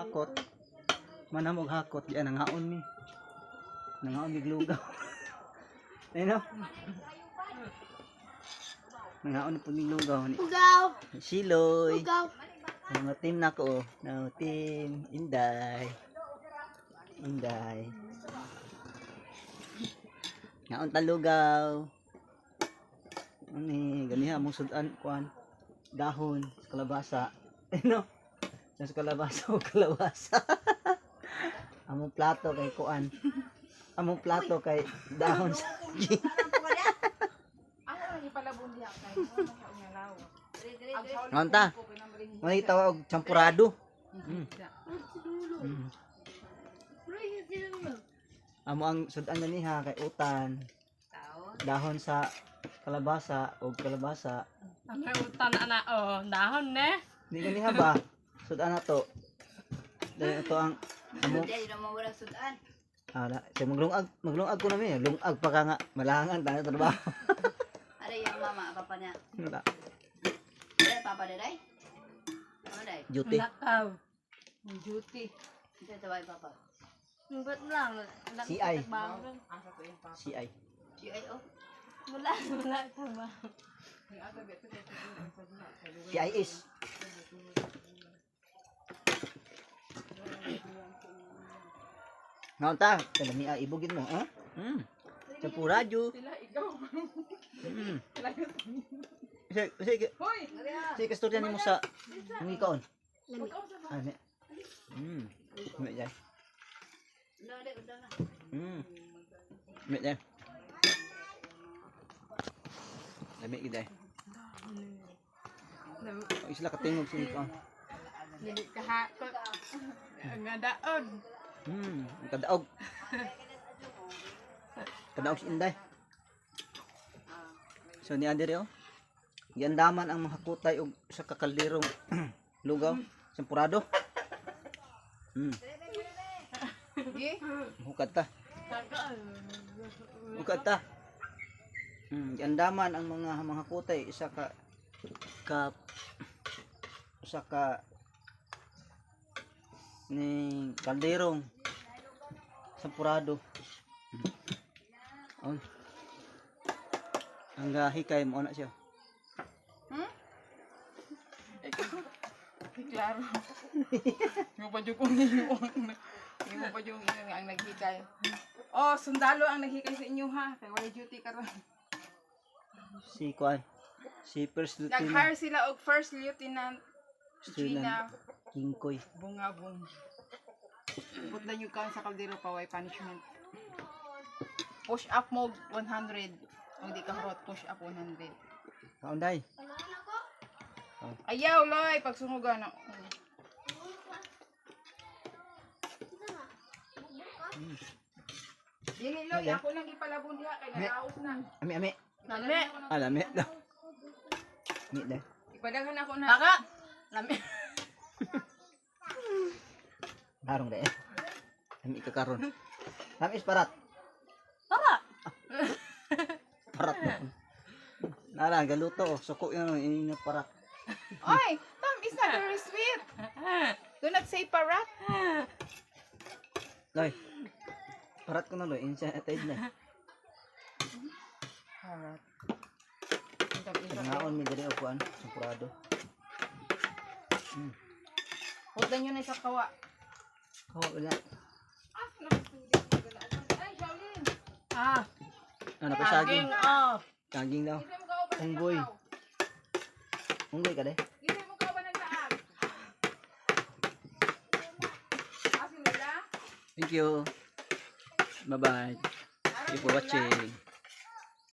hakot. Manamog hakot diyan nangaon mi. Nangaon biglugaw. Ayun no. Nangaon po biglugaw ni. Ugaw. Siloy. Ugaw. Mga team na ko. Na team Inday. Inday. Ngaon talugaw. Ani, ganiha mong sudan kuan. Dahon sa kalabasa. Ano? Sa kalabasa o kalabasa. Among plato kay kuan. Among plato kay dahon sa saging. Ako lang ipalabon diha kay Ngaon ta? May tawag champurado. Amo ang sudan ganiha kay utan. Dahon sa kalabasa o kalabasa. Ang utan ana dahon ne. Di ganiha ba? Sudan na to. Dahil ito ang amo. So maglungag ko na mi. Lungag pa ka nga. Malangan tayo trabaho. Ada yang mama papa niya. Wala. Ada papa day. Ano day? Duty. Nakaw. Duty. Ito tawag papa. Ngut lang. CI. CI. GIO. Wala tama. CIS. Ngaon ta? Kalami ibugin mo, ha? Champurado. Sila ikaw. Sige, Hoy. sige kastorya nimo sa ngikaon. Ano? May dai. Udah na. May dai. Lami gid ay. Isla katingog sa ngikaon. Dili kahakot. Ang daon. Kadaog. Kadaog si Inday. So ni Andre oh. Giandaman ang mga kutay og sa kakalderong lugaw, sampurado. Gi. Hukad ta. Hukad ta. Giandaman ang mga kutay isa ka ni kalderong sampurado. Ang hikay mo na siya. Klaro. Mo pa jud kung mo pa jud ang naghikay. Oh, sundalo ang naghikay sa inyo ha. Kay wala duty karon. Si Kwan. Si First Lieutenant Nag-hire sila og First Lieutenant Gina Kingkoy. Bungabong. Putlan yung kaon sa kaldero paway punishment. Push up mo 100. Kung di ka hurot, push up 100. Kaunday. Ayaw, loy, pagsungugan. Dili, loy, ako lang ipalabon diha kay nalaos na. Ami. Lami. Lami daw. Ami daw. Ipadaghan ako na. Baka. Lami. Harong deh. Ami ka karon. Lami is parat. Para. Parat na. Nara galuto suko yan ini parat. Oy, Tom is not very sweet. Do not say parat. Loy. Parat ko na loy, inside na. Parat. Ngaon mi diri og kuan, sampurado. Putlan nyo na sa kawa. Oh, wala. Ay, Shaolin. Ano pa saging? Oh. Saging daw. Isa mo ka ba Unggoy. Unggoy ka de. Isa mo ka ba naglaag? Asin nila? Thank you. Bye-bye. Thank you for watching.